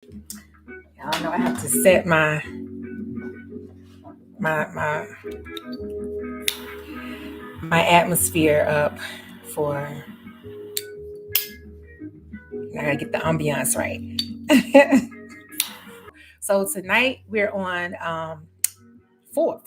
Y'all know I have to set my my my atmosphere up for. I gotta get the ambiance right. So tonight we're on 5.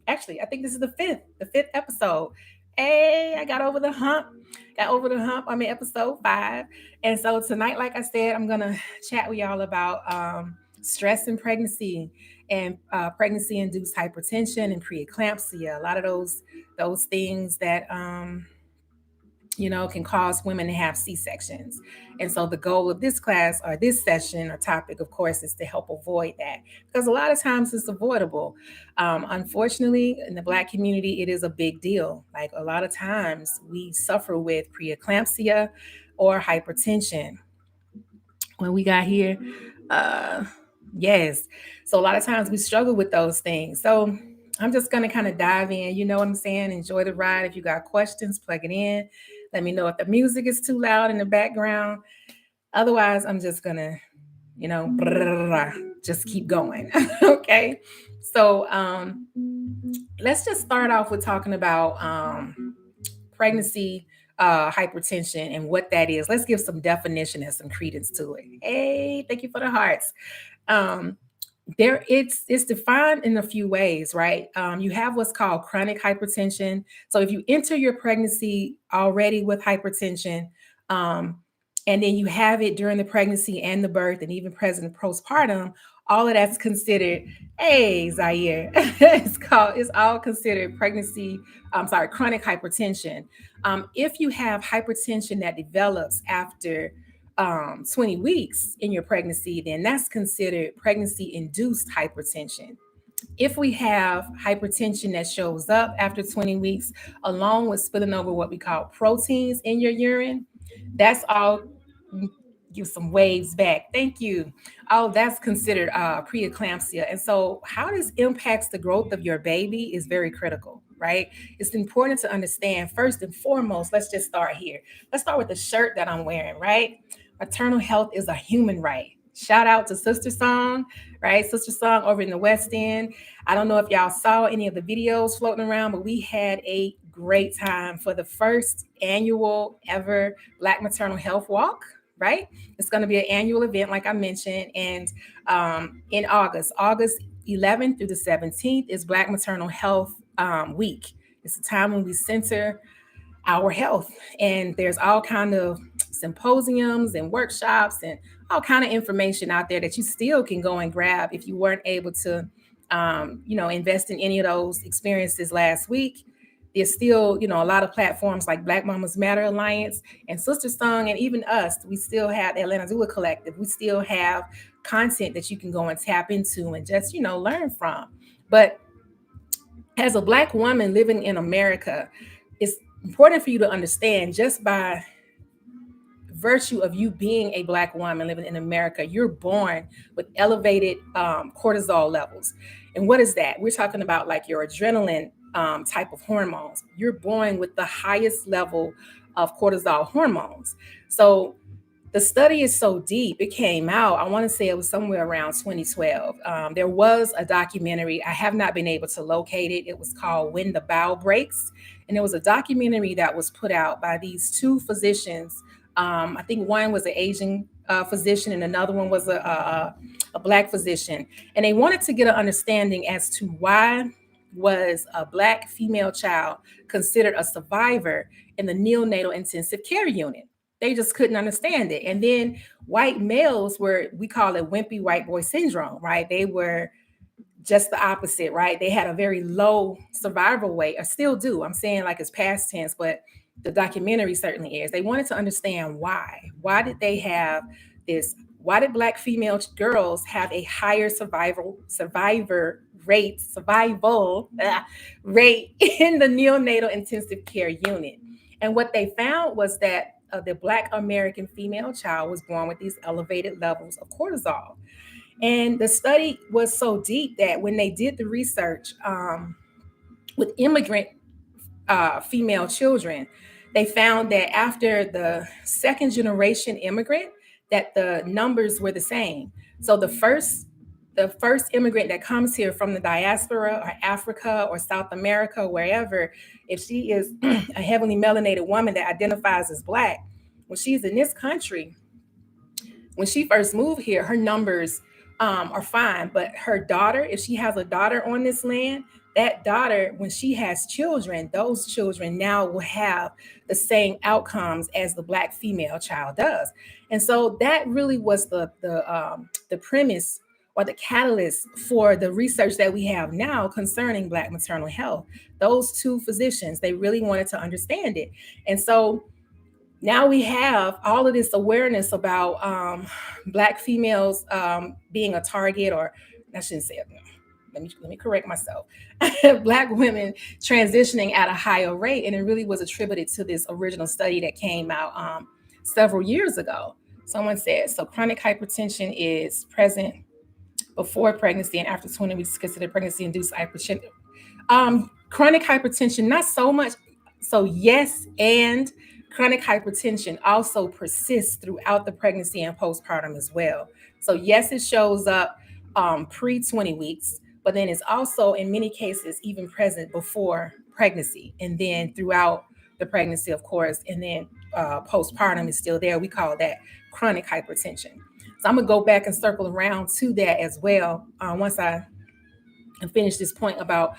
Actually, I think this is the fifth episode. Hey, I got over the hump. I'm in episode 5. And so tonight, like I said, I'm gonna chat with y'all about stress in pregnancy and pregnancy-induced hypertension and preeclampsia. A lot of those things that can cause women to have C-sections. And so the goal of this class or this session or topic, of course, is to help avoid that, because a lot of times it's avoidable. Unfortunately, in the Black community, it is a big deal. Like a lot of times we suffer with preeclampsia or hypertension. When we got here, yes. So a lot of times we struggle with those things. So I'm just going to kind of dive in. You know what I'm saying? Enjoy the ride. If you got questions, plug it in. Let me know if the music is too loud in the background. Otherwise, I'm just going to, just keep going. Okay. So let's just start off with talking about pregnancy hypertension and what that is. Let's give some definition and some credence to it. Hey, thank you for the hearts. It's defined in a few ways, right? You have what's called chronic hypertension. So if you enter your pregnancy already with hypertension, and then you have it during the pregnancy and the birth and even present postpartum, all of that's considered, hey, Zaire, it's all considered chronic hypertension. If you have hypertension that develops after 20 weeks in your pregnancy, then that's considered pregnancy-induced hypertension. If we have hypertension that shows up after 20 weeks, along with spilling over what we call proteins in your urine, that's all. Give some waves back. Thank you. Oh, that's considered preeclampsia. And so, how this impacts the growth of your baby is very critical, right? It's important to understand first and foremost. Let's just start here. Let's start with the shirt that I'm wearing, right? Maternal health is a human right. Shout out to Sister Song, right? Sister Song over in the West End. I don't know if y'all saw any of the videos floating around, but we had a great time for the first annual ever Black Maternal Health Walk, right? It's going to be an annual event, like I mentioned. And in August 11th through the 17th is Black Maternal Health Week. It's a time when we center our health, and there's all kind of symposiums and workshops and all kind of information out there that you still can go and grab if you weren't able to invest in any of those experiences last week. There's still a lot of platforms like Black Mamas Matter Alliance and Sister Song, and even us. We still have the Atlanta Doula Collective. We still have content that you can go and tap into and just learn from. But as a Black woman living in America, it's important for you to understand, just by virtue of you being a Black woman living in America, you're born with elevated cortisol levels. And what is that? We're talking about like your adrenaline type of hormones. You're born with the highest level of cortisol hormones. So the study is so deep. It came out, I want to say it was somewhere around 2012. There was a documentary. I have not been able to locate it. It was called When the Bow Breaks. And it was a documentary that was put out by these two physicians. I think one was an Asian physician and another one was a Black physician. And they wanted to get an understanding as to why was a Black female child considered a survivor in the neonatal intensive care unit. They just couldn't understand it. And then white males we call it wimpy white boy syndrome, right? They were just the opposite, right? They had a very low survival rate, or still do. I'm saying like it's past tense, but the documentary certainly is. They wanted to understand why. Why did they have this? Why did Black female girls have a higher survival rate in the neonatal intensive care unit? And what they found was that the Black American female child was born with these elevated levels of cortisol. And the study was so deep that when they did the research with immigrant female children, they found that after the second generation immigrant, that the numbers were the same. So the first immigrant that comes here from the diaspora or Africa or South America, wherever, if she is a heavily melanated woman that identifies as Black, when she's in this country, when she first moved here, her numbers are fine. But her daughter, if she has a daughter on this land, that daughter, when she has children, those children now will have the same outcomes as the Black female child does. And so that really was the premise or the catalyst for the research that we have now concerning Black maternal health. Those two physicians, they really wanted to understand it. And so now we have all of this awareness about Black females being a target, or I shouldn't say it. Let me correct myself. Black women transitioning at a higher rate, and it really was attributed to this original study that came out several years ago. Someone said, so chronic hypertension is present before pregnancy and after 20 weeks considered pregnancy-induced hypertension. Chronic hypertension, not so much. So yes, and chronic hypertension also persists throughout the pregnancy and postpartum as well. So yes, it shows up pre-20 weeks, but then it's also in many cases even present before pregnancy and then throughout the pregnancy, of course, and then postpartum is still there. We call that chronic hypertension. So I'm gonna go back and circle around to that as well once I finish this point about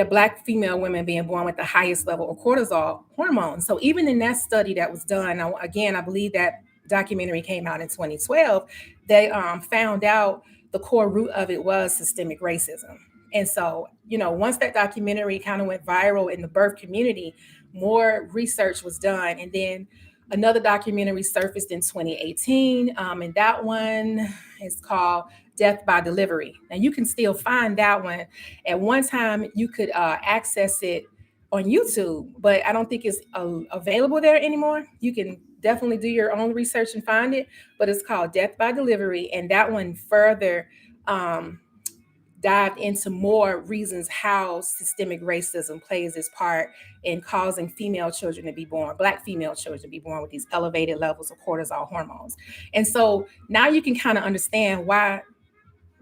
Black female women being born with the highest level of cortisol hormone. So even in that study that was done, now, again, I believe that documentary came out in 2012, they found out the core root of it was systemic racism. And so, once that documentary kind of went viral in the birth community, more research was done. And then another documentary surfaced in 2018, and that one is called Death by Delivery. Now you can still find that one. At one time, you could access it on YouTube, but I don't think it's available there anymore. You can definitely do your own research and find it, but it's called Death by Delivery. And that one further dived into more reasons how systemic racism plays its part in causing female children to be born, Black female children to be born with these elevated levels of cortisol hormones. And so now you can kind of understand why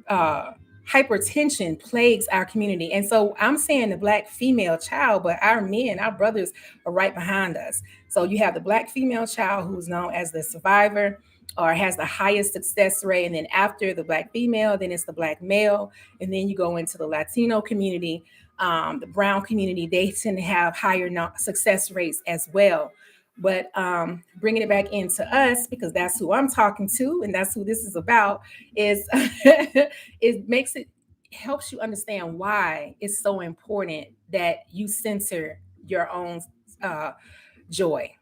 hypertension plagues our community. And so I'm saying the Black female child, but our men, our brothers are right behind us. So you have the Black female child who's known as the survivor or has the highest success rate. And then after the Black female, then it's the Black male. And then you go into the Latino community, the brown community, they tend to have higher success rates as well. But bringing it back into us, because that's who I'm talking to and that's who this is about, is it helps you understand why it's so important that you center your own joy.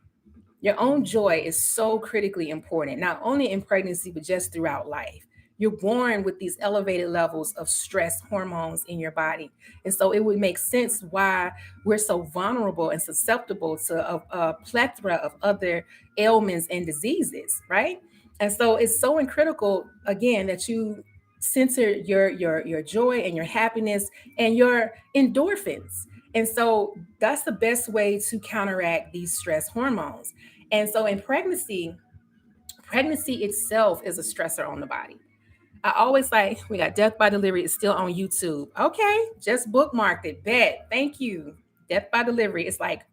Your own joy is so critically important, not only in pregnancy, but just throughout life. You're born with these elevated levels of stress hormones in your body. And so it would make sense why we're so vulnerable and susceptible to a plethora of other ailments and diseases, right? And so it's so critical, again, that you center your joy and your happiness and your endorphins. And so that's the best way to counteract these stress hormones. And so in pregnancy itself is a stressor on the body. I always like, we got Death by Delivery. It's still on YouTube. Okay, just bookmarked it. Bet. Thank you. Death by Delivery. It's like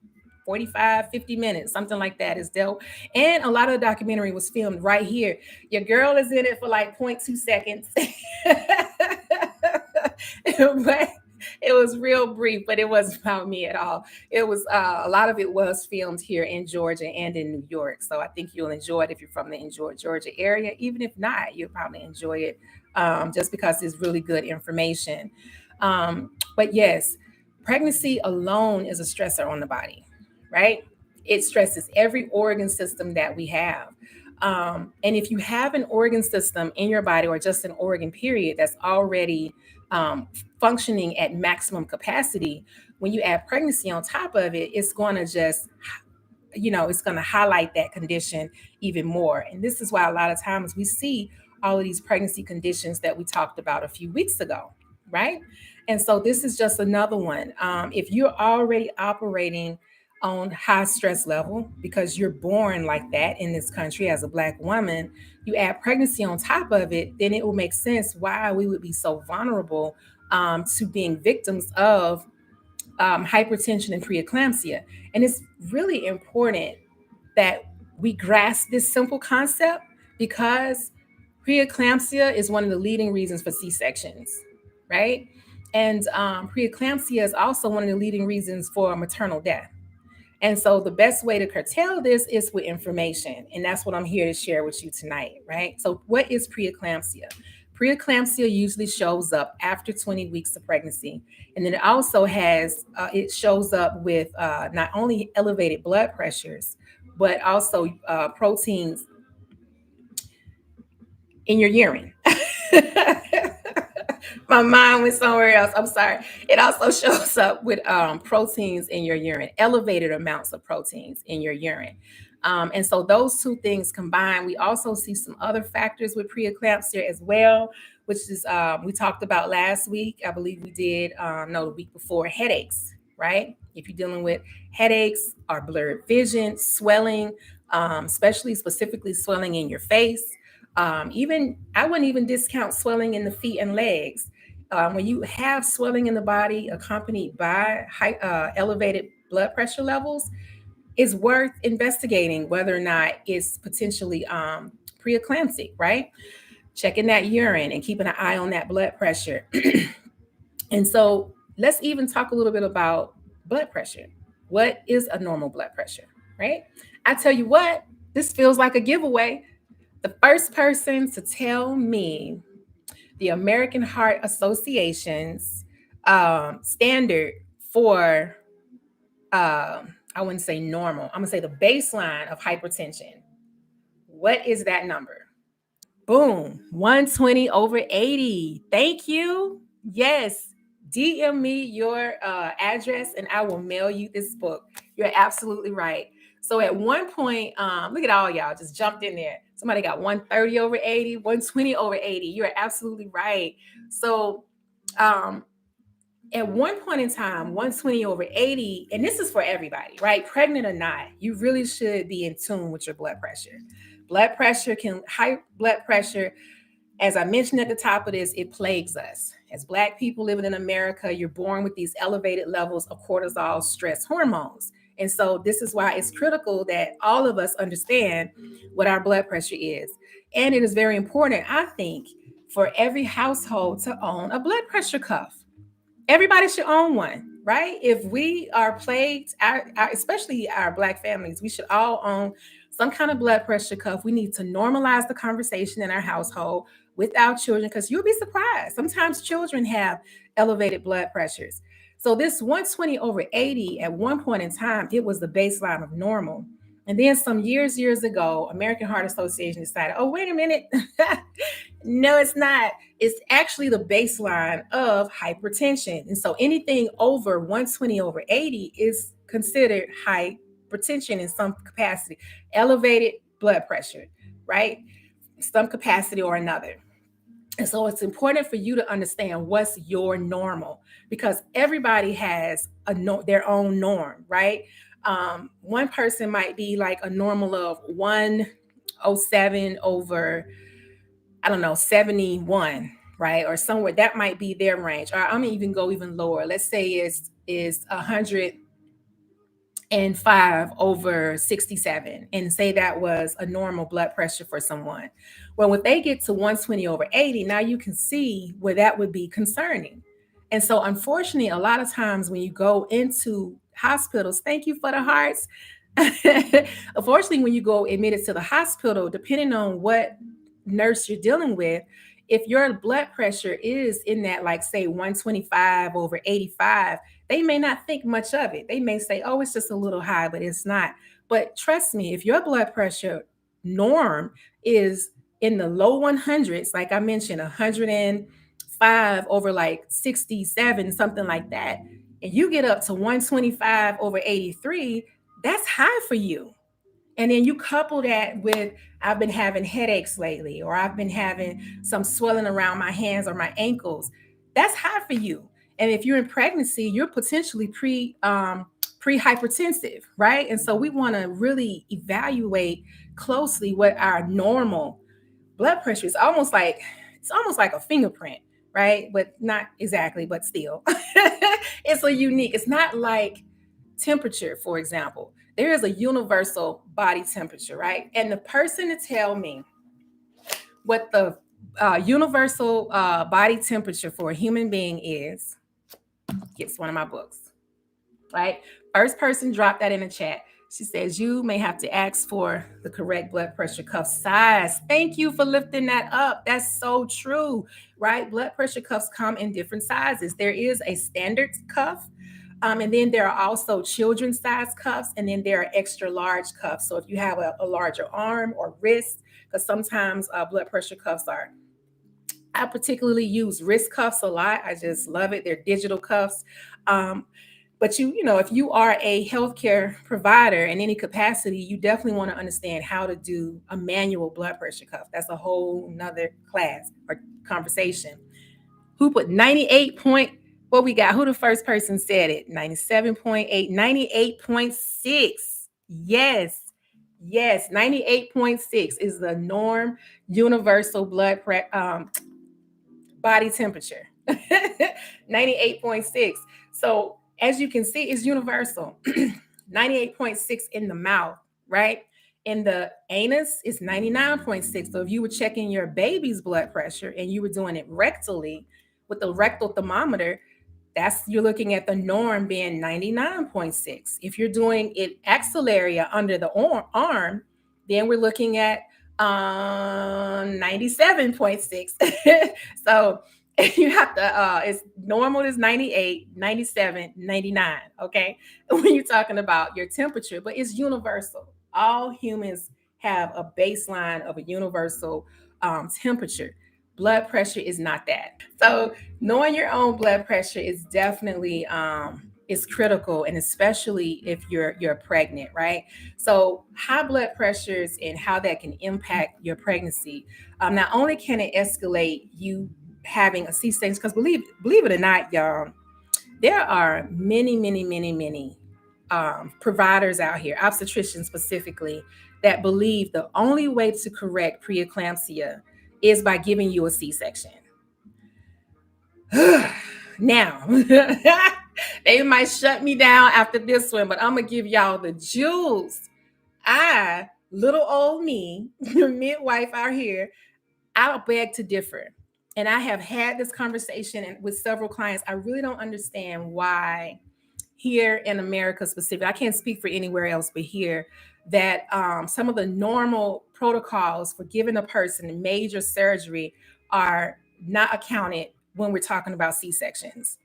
45, 50 minutes, something like that is dope. And a lot of the documentary was filmed right here. Your girl is in it for like 0.2 seconds. But it was real brief, but it wasn't about me at all. It was a lot of it was filmed here in Georgia and in New York. So I think you'll enjoy it if you're from the Georgia area. Even if not, you'll probably enjoy it just because it's really good information. But yes, pregnancy alone is a stressor on the body, right? It stresses every organ system that we have. And if you have an organ system in your body or just an organ period that's already functioning at maximum capacity, when you add pregnancy on top of it, it's going to just, it's going to highlight that condition even more. And this is why a lot of times we see all of these pregnancy conditions that we talked about a few weeks ago, right? And so this is just another one. If you're already operating on high stress level because you're born like that in this country as a Black woman. You add pregnancy on top of it, then it will make sense why we would be so vulnerable to being victims of hypertension and preeclampsia. And it's really important that we grasp this simple concept because preeclampsia is one of the leading reasons for C-sections, right? And preeclampsia is also one of the leading reasons for maternal death. And so the best way to curtail this is with information. And that's what I'm here to share with you tonight, right? So what is preeclampsia? Preeclampsia usually shows up after 20 weeks of pregnancy. And then it also it shows up with not only elevated blood pressures, but also proteins in your urine. My mind went somewhere else. I'm sorry. It also shows up with proteins in your urine, elevated amounts of proteins in your urine. And so those two things combined, we also see some other factors with preeclampsia as well, which is we talked about last week. I believe we did, no, the week before, headaches, right? If you're dealing with headaches or blurred vision, swelling, especially specifically swelling in your face. Even I wouldn't even discount swelling in the feet and legs. When you have swelling in the body accompanied by elevated blood pressure levels, it's worth investigating whether or not it's potentially preeclamptic, right? Checking that urine and keeping an eye on that blood pressure. And so let's even talk a little bit about blood pressure. What is a normal blood pressure, right? I tell you what, this feels like a giveaway. The first person to tell me the American Heart Association's standard for, I wouldn't say normal, I'm gonna say the baseline of hypertension. What is that number? Boom, 120 over 80. Thank you. Yes, DM me your address and I will mail you this book. You're absolutely right. So at one point, look at all y'all just jumped in there. Somebody got 130 over 80, 120 over 80. You're absolutely right. So at one point in time, 120 over 80, and this is for everybody, right? Pregnant or not, you really should be in tune with your blood pressure. High blood pressure, as I mentioned at the top of this, it plagues us. As Black people living in America, you're born with these elevated levels of cortisol stress hormones. And so this is why it's critical that all of us understand what our blood pressure is. And it is very important, I think, for every household to own a blood pressure cuff. Everybody should own one, right? If we are plagued, especially our Black families, we should all own some kind of blood pressure cuff. We need to normalize the conversation in our household with our children because you'll be surprised. Sometimes children have elevated blood pressures. So this 120 over 80 at one point in time, it was the baseline of normal. And then some years ago, American Heart Association decided, oh, wait a minute. No, it's not. It's actually the baseline of hypertension. And so anything over 120 over 80 is considered hypertension in some capacity, elevated blood pressure, right? Some capacity or another. And so it's important for you to understand what's your normal because everybody has their own norm, right? One person might be like a normal of 107 over, I don't know, 71, right? Or somewhere that might be their range. Or I'm even go even lower. Let's say is 105 over 67 and say that was a normal blood pressure for someone. Well, when they get to 120 over 80, now you can see where that would be concerning. And so unfortunately, a lot of times when you go into hospitals, thank you for the hearts. Unfortunately, when you go admitted to the hospital, depending on what nurse you're dealing with, if your blood pressure is in that, like say 125 over 85, they may not think much of it. They may say, oh, it's just a little high, but it's not. But trust me, if your blood pressure norm is in the low 100s, like I mentioned, 105 over like 67, something like that, and you get up to 125 over 83, that's high for you. And then you couple that with, I've been having headaches lately, or I've been having some swelling around my hands or my ankles. That's high for you. And if you're in pregnancy, you're potentially prehypertensive, right? And so we want to really evaluate closely what our normal blood pressure is. It's almost like a fingerprint, right? But not exactly, but still. It's not like temperature, for example. There is a universal body temperature, right? And the person to tell me what the universal body temperature for a human being is gets one of my books, right? First person dropped that in the chat. She says, you may have to ask for the correct blood pressure cuff size. Thank you for lifting that up. That's so true, right? Blood pressure cuffs come in different sizes. There is a standard cuff, and then there are also children's size cuffs, and then there are extra large cuffs. So if you have a larger arm or wrist, because sometimes blood pressure cuffs are, I particularly use wrist cuffs a lot. I just love it. They're digital cuffs. But if you are a healthcare provider in any capacity, you definitely want to understand how to do a manual blood pressure cuff. That's a whole nother class or conversation. Who put 98 point? What we got? Who the first person said it? 97.8, 98.6. Yes. 98.6 is the norm universal body temperature. 98.6. So as you can see, it's universal. 98.6 in the mouth, right? In the anus, it's 99.6. So if you were checking your baby's blood pressure and you were doing it rectally with the rectal thermometer, you're looking at the norm being 99.6. If you're doing it axillary under the arm, then we're looking at 97.6. So you have to, it's normal is 98, 97, 99. Okay. When you're talking about your temperature, but it's universal. All humans have a baseline of a universal temperature. Blood pressure is not that. So knowing your own blood pressure is definitely is critical, and especially if you're pregnant, right? So high blood pressures and how that can impact your pregnancy. Not only can it escalate you having a C-section, because believe it or not, y'all, there are many providers out here, obstetricians specifically, that believe the only way to correct preeclampsia is by giving you a C-section. Now, they might shut me down after this one, but I'm going to give y'all the jewels. Little old me, midwife out here, I'll beg to differ. And I have had this conversation with several clients. I really don't understand why here in America specifically, I can't speak for anywhere else, but here, that some of the normal protocols for giving a person major surgery are not accounted when we're talking about C-sections.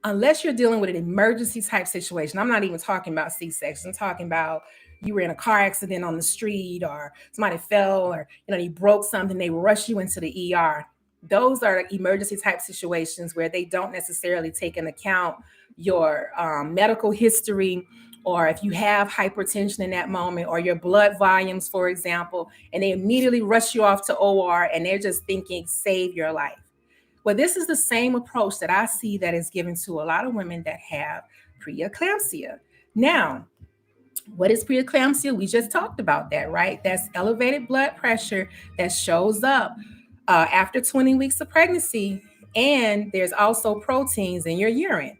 Unless you're dealing with an emergency type situation, I'm not even talking about C-section. I'm talking about you were in a car accident on the street, or somebody fell, or you broke something, they rush you into the ER. Those are emergency type situations where they don't necessarily take into account your medical history, or if you have hypertension in that moment, or your blood volumes, for example, and they immediately rush you off to OR and they're just thinking, save your life. Well, this is the same approach that I see that is given to a lot of women that have preeclampsia. Now, what is preeclampsia? We just talked about that, right? That's elevated blood pressure that shows up after 20 weeks of pregnancy. And there's also proteins in your urine.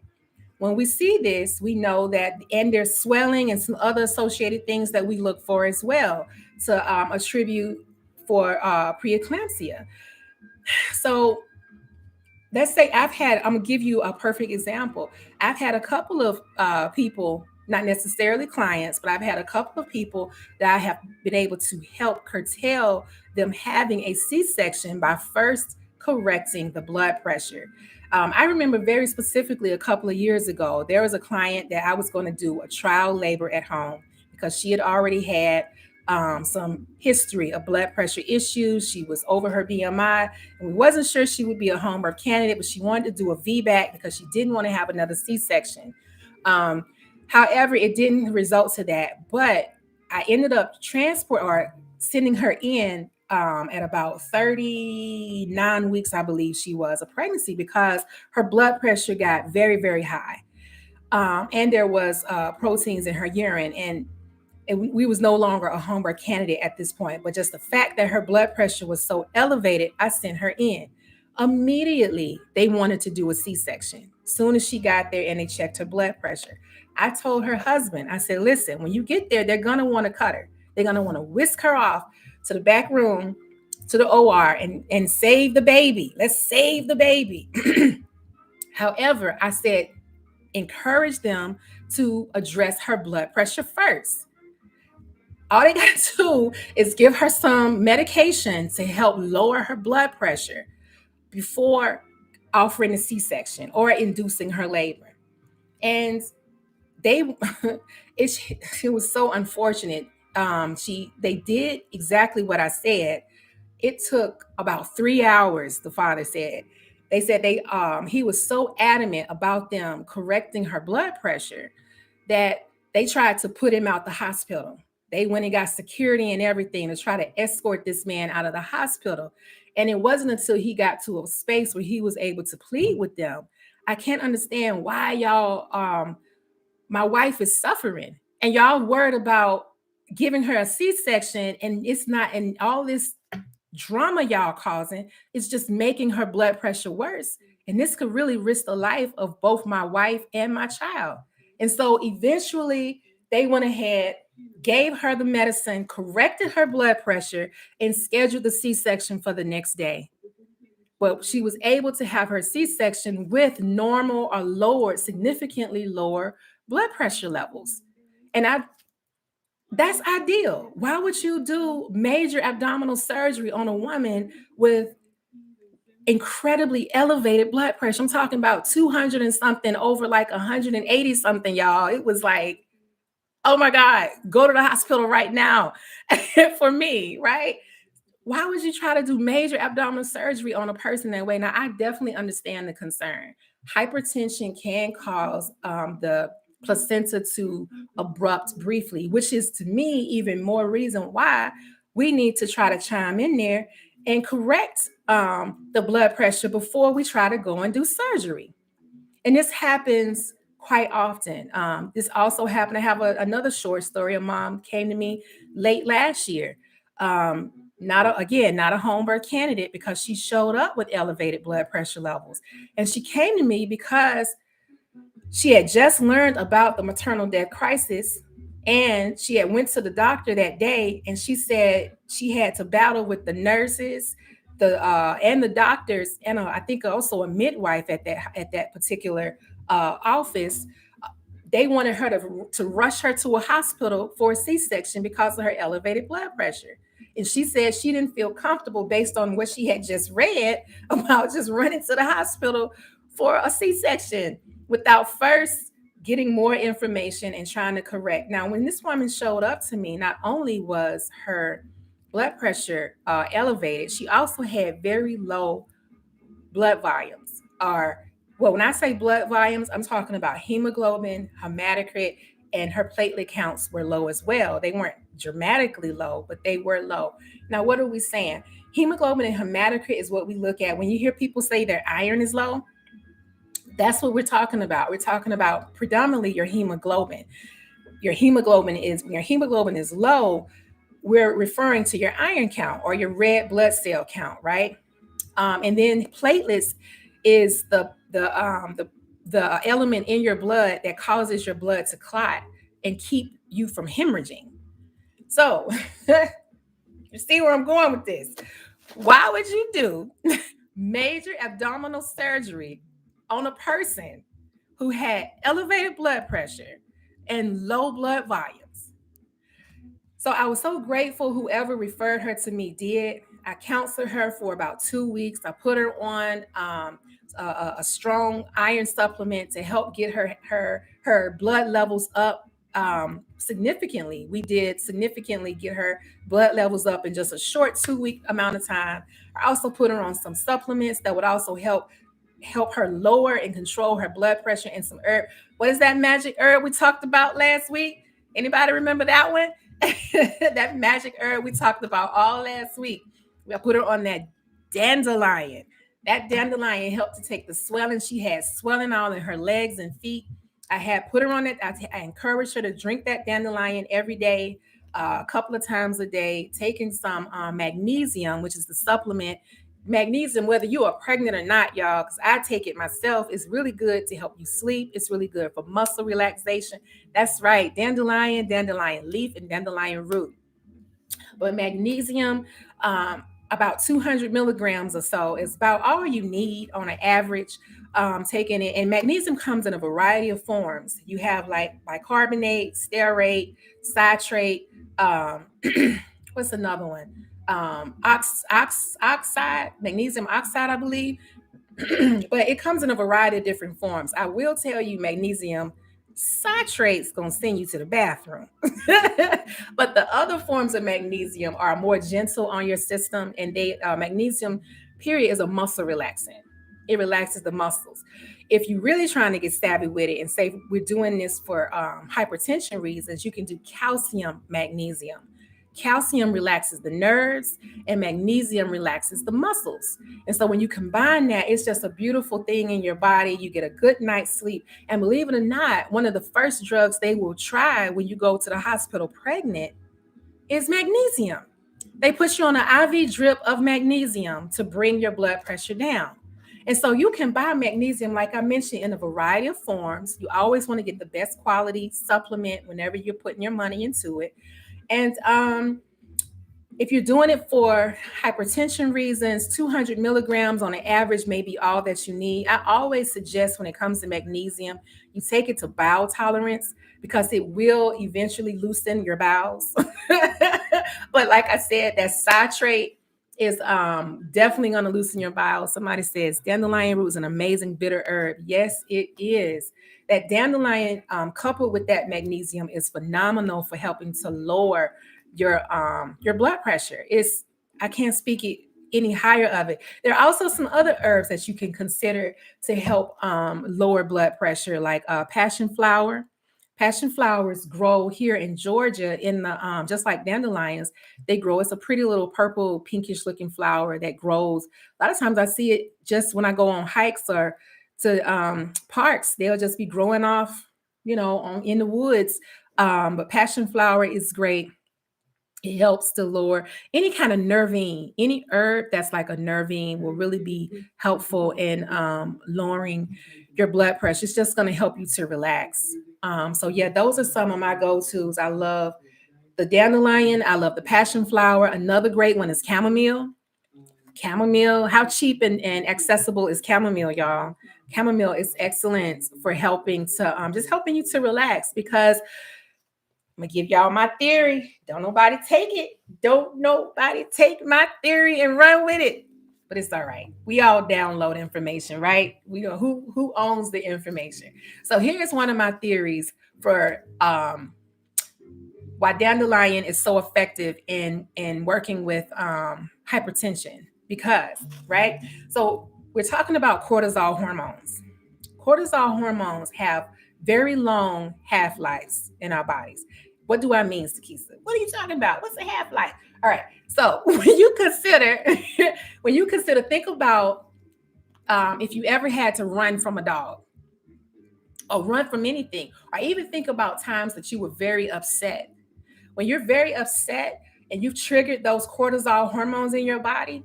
When we see this, we know that, and there's swelling and some other associated things that we look for as well to attribute for preeclampsia. So let's say I'm going to give you a perfect example. I've had a couple of people, not necessarily clients, but I've had a couple of people that I have been able to help curtail them having a C-section by first correcting the blood pressure. I remember very specifically a couple of years ago, there was a client that I was going to do a trial labor at home because she had already had some history of blood pressure issues. She was over her BMI, and we wasn't sure she would be a home birth candidate, but she wanted to do a VBAC because she didn't want to have another C-section. However, it didn't result to that, but I ended up sending her in at about 39 weeks, I believe she was, of pregnancy, because her blood pressure got very, very high. And there was proteins in her urine, and we was no longer a home birth candidate at this point. But just the fact that her blood pressure was so elevated, I sent her in. Immediately, they wanted to do a C-section. Soon as she got there and they checked her blood pressure, I told her husband, I said, listen, when you get there, they're gonna want to cut her. They're gonna want to whisk her off to the back room, to the OR, and save the baby. Let's save the baby. However, I said, encourage them to address her blood pressure first. All they got to do is give her some medication to help lower her blood pressure before offering a C-section or inducing her labor. And they, it was so unfortunate. They did exactly what I said. It took about 3 hours, the father said. They said he was so adamant about them correcting her blood pressure that they tried to put him out the hospital. They went and got security and everything to try to escort this man out of the hospital. And it wasn't until he got to a space where he was able to plead with them. I can't understand why y'all, my wife is suffering and y'all worried about giving her a C-section, and it's not, and all this drama y'all causing is just making her blood pressure worse. And this could really risk the life of both my wife and my child. And so eventually they went ahead, gave her the medicine, corrected her blood pressure, and scheduled the C-section for the next day. But she was able to have her C-section with normal or lower, significantly lower blood pressure levels. And that's ideal. Why would you do major abdominal surgery on a woman with incredibly elevated blood pressure? I'm talking about 200 and something over like 180 something, y'all. It was like, oh my God, go to the hospital right now for me, right? Why would you try to do major abdominal surgery on a person that way? Now, I definitely understand the concern. Hypertension can cause the placenta to abrupt briefly, which is to me even more reason why we need to try to chime in there and correct the blood pressure before we try to go and do surgery. And this happens quite often. This also happened. I have another short story. A mom came to me late last year. Not a home birth candidate, because she showed up with elevated blood pressure levels. And she came to me because she had just learned about the maternal death crisis, and she had went to the doctor that day, and she said she had to battle with the nurses, and the doctors, and I think also a midwife at that particular office. They wanted her to rush her to a hospital for a C-section because of her elevated blood pressure. And she said she didn't feel comfortable based on what she had just read about just running to the hospital for a C-section without first getting more information and trying to correct. Now, when this woman showed up to me, not only was her blood pressure elevated, she also had very low blood volumes. Well, when I say blood volumes, I'm talking about hemoglobin, hematocrit, and her platelet counts were low as well. They weren't dramatically low, but they were low. Now, what are we saying? Hemoglobin and hematocrit is what we look at when you hear people say their iron is low. That's what we're talking about. We're talking about predominantly your hemoglobin. When your hemoglobin is low, we're referring to your iron count or your red blood cell count, right? And then platelets is the element in your blood that causes your blood to clot and keep you from hemorrhaging. So you see where I'm going with this. Why would you do major abdominal surgery on a person who had elevated blood pressure and low blood volumes? So I was so grateful whoever referred her to me did. I counseled her for about 2 weeks. I put her on a strong iron supplement to help get her blood levels up significantly. We did significantly get her blood levels up in just a short 2-week amount of time. I also put her on some supplements that would also help her lower and control her blood pressure, and some herb. What is that magic herb we talked about last week? Anybody remember that one? That magic herb we talked about all last week. I put her on that dandelion. That dandelion helped to take the swelling. She had swelling all in her legs and feet. I had put her on it. I encouraged her to drink that dandelion every day, a couple of times a day, taking some magnesium, which is the supplement. Magnesium, whether you are pregnant or not, y'all, because I take it myself, is really good to help you sleep. It's really good for muscle relaxation. That's right, dandelion leaf, and dandelion root. But magnesium, about 200 milligrams or so, is about all you need on an average. Taking it, and magnesium comes in a variety of forms. You have like bicarbonate, stearate, citrate. What's another one? Oxide, magnesium oxide, I believe. But it comes in a variety of different forms. I will tell you, magnesium citrate's gonna send you to the bathroom. But the other forms of magnesium are more gentle on your system, and they magnesium period is a muscle relaxant. It relaxes the muscles. If you're really trying to get savvy with it and say we're doing this for hypertension reasons, you can do calcium magnesium. Calcium relaxes the nerves, and magnesium relaxes the muscles. And so when you combine that, it's just a beautiful thing in your body. You get a good night's sleep. And believe it or not, one of the first drugs they will try when you go to the hospital pregnant is magnesium. They put you on an IV drip of magnesium to bring your blood pressure down. And so you can buy magnesium, like I mentioned, in a variety of forms. You always want to get the best quality supplement whenever you're putting your money into it. And if you're doing it for hypertension reasons, 200 milligrams on an average may be all that you need. I always suggest when it comes to magnesium, you take it to bowel tolerance because it will eventually loosen your bowels. But like I said, that citrate is definitely going to loosen your bowels. Somebody says dandelion root is an amazing bitter herb. Yes, it is. That dandelion coupled with that magnesium is phenomenal for helping to lower your blood pressure. Is I can't speak it any higher of it. There are also some other herbs that you can consider to help lower blood pressure, like passion flower. Passion flowers grow here in Georgia in the just like dandelions. They grow. It's a pretty little purple, pinkish looking flower that grows. A lot of times I see it just when I go on hikes or to parks. They'll just be growing off, in the woods. But passion flower is great. It helps to lower any kind of nervine. Any herb that's like a nervine will really be helpful in lowering your blood pressure. It's just going to help you to relax. So yeah, those are some of my go-tos. I love the dandelion. I love the passion flower. Another great one is chamomile. Chamomile, how cheap and accessible is chamomile, y'all? Chamomile is excellent for helping to just helping you to relax because I'm gonna give y'all my theory. Don't nobody take it. Don't nobody take my theory and run with it. But it's all right. We all download information, right? We know who owns the information. So here's one of my theories for why dandelion is so effective in working with hypertension. Because, right? So we're talking about cortisol hormones. Cortisol hormones have very long half-lives in our bodies. What do I mean, Sekesa? What are you talking about? What's a half-life? All right. So when you consider, think about if you ever had to run from a dog or run from anything, or even think about times that you were very upset. When you're very upset and you've triggered those cortisol hormones in your body,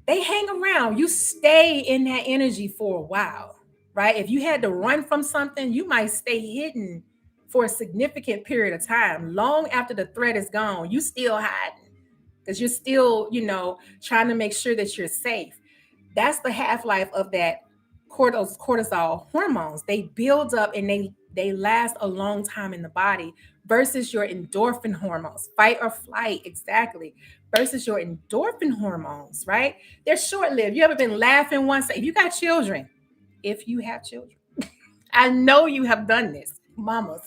they hang around. You stay in that energy for a while, right? If you had to run from something, you might stay hidden for a significant period of time. Long after the threat is gone, you still hiding because you're still, trying to make sure that you're safe. That's the half-life of that cortisol hormones. They build up and they last a long time in the body versus your endorphin hormones, fight or flight, exactly, versus your endorphin hormones, right? They're short-lived. You ever been laughing once? If you got children, if you have children, I know you have done this, mamas,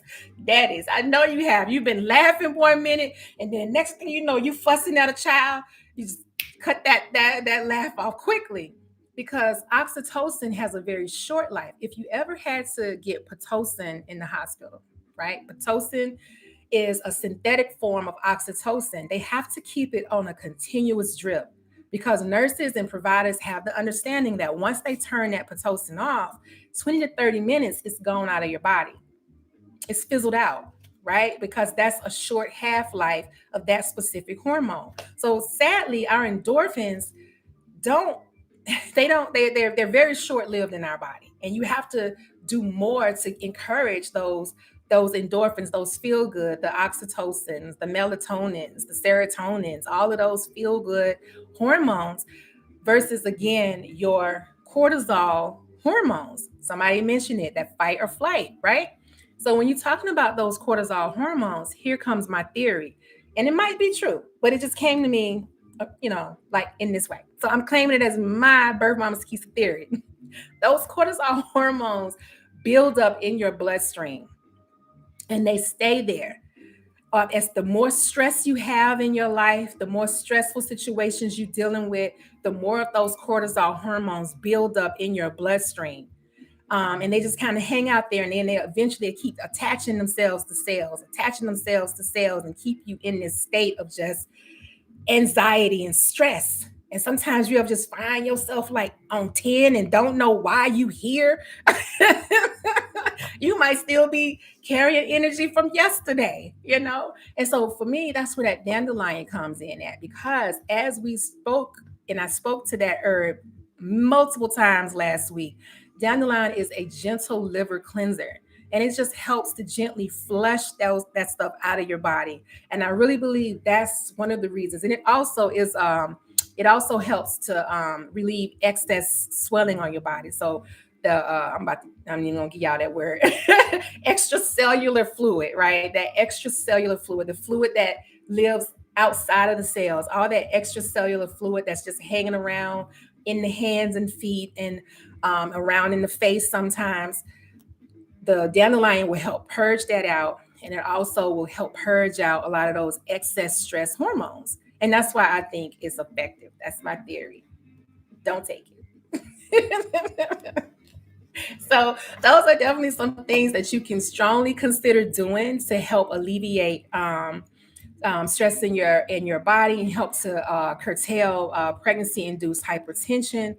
daddies. I know you have. You've been laughing for a minute, and then next thing you know, you fussing at a child. You just cut that laugh off quickly because oxytocin has a very short life. If you ever had to get Pitocin in the hospital, right? Pitocin is a synthetic form of oxytocin. They have to keep it on a continuous drip. because nurses and providers have the understanding that once they turn that Pitocin off, 20 to 30 minutes, it's gone out of your body. It's fizzled out, right? Because that's a short half-life of that specific hormone. So sadly, our endorphins don't they're very short-lived in our body, and you have to do more to encourage those endorphins, those feel good, the oxytocins, the melatonins, the serotonins, all of those feel good hormones, versus again your cortisol hormones. Somebody mentioned it, that fight or flight, right? So when you're talking about those cortisol hormones, here comes my theory, and it might be true, but it just came to me, like in this way. So I'm claiming it as my BirthMama Sekesa theory. Those cortisol hormones build up in your bloodstream, and they stay there. As the more stress you have in your life, the more stressful situations you're dealing with, the more of those cortisol hormones build up in your bloodstream. And they just kind of hang out there, and then they eventually keep attaching themselves to cells, and keep you in this state of just anxiety and stress. And sometimes you'll just find yourself like on 10 and don't know why you here. You might still be carrying energy from yesterday, And so for me, that's where that dandelion comes in at, because as we spoke, and I spoke to that herb multiple times last week, dandelion is a gentle liver cleanser. And it just helps to gently flush that stuff out of your body. And I really believe that's one of the reasons. And it also helps to relieve excess swelling on your body. So I'm even gonna give y'all that word, extracellular fluid, right? That extracellular fluid, the fluid that lives outside of the cells, all that extracellular fluid that's just hanging around in the hands and feet, and around in the face sometimes. The dandelion will help purge that out, and it also will help purge out a lot of those excess stress hormones. And that's why I think it's effective. That's my theory. Don't take it. So those are definitely some things that you can strongly consider doing to help alleviate stress in your body, and help to curtail pregnancy-induced hypertension.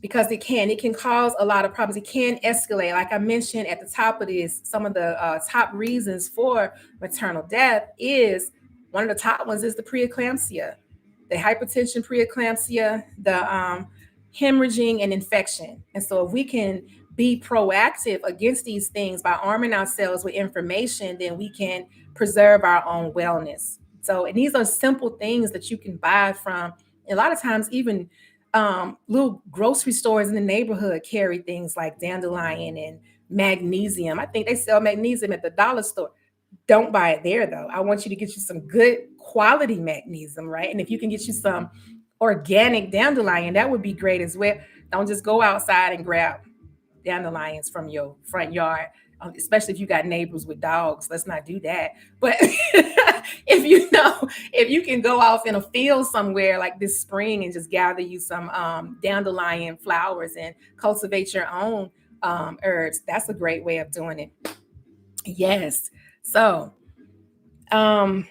Because it can cause a lot of problems. It can escalate. Like I mentioned at the top of this, some of the top reasons for maternal death is, one of the top ones is the preeclampsia, the hypertension, preeclampsia, the hemorrhaging, and infection. And so if we can be proactive against these things by arming ourselves with information, then we can preserve our own wellness. So, and these are simple things that you can buy from, a lot of times, even little grocery stores in the neighborhood carry things like dandelion and magnesium. I think they sell magnesium at the dollar store. Don't buy it there though. I want you to get you some good quality magnesium, right? And if you can get you some organic dandelion, that would be great as well. Don't just go outside and grab dandelions from your front yard, especially if you got neighbors with dogs. Let's not do that. But if you can go off in a field somewhere like this spring and just gather you some dandelion flowers and cultivate your own herbs, that's a great way of doing it. Yes. So I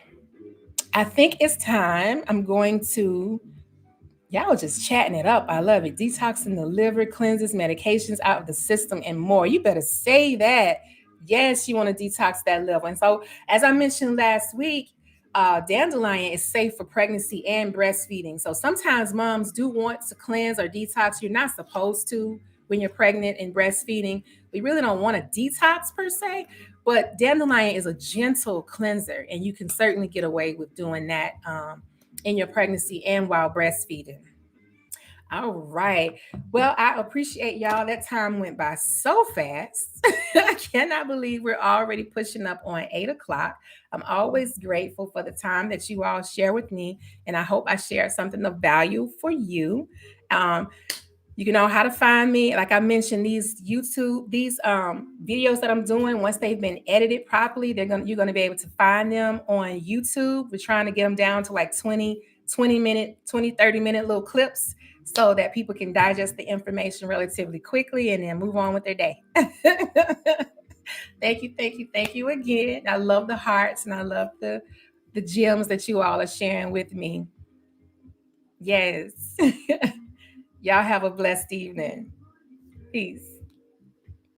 think it's time. I'm going to, y'all just chatting it up. I love it. Detoxing the liver, cleanses medications out of the system, and more. You better say that. Yes, you want to detox that liver. And so, as I mentioned last week, dandelion is safe for pregnancy and breastfeeding. So sometimes moms do want to cleanse or detox. You're not supposed to when you're pregnant and breastfeeding. We really don't want to detox per se, but dandelion is a gentle cleanser, and you can certainly get away with doing that in your pregnancy and while breastfeeding. All right. Well, I appreciate y'all. That time went by so fast. I cannot believe we're already pushing up on 8 o'clock. I'm always grateful for the time that you all share with me, and I hope I shared something of value for you. Um, you know how to find me. Like I mentioned, these videos that I'm doing, once they've been edited properly, you're gonna be able to find them on YouTube. We're trying to get them down to like 30-minute little clips, so that people can digest the information relatively quickly and then move on with their day. Thank you again. I love the hearts, and I love the gems that you all are sharing with me. Yes. Y'all have a blessed evening. Peace.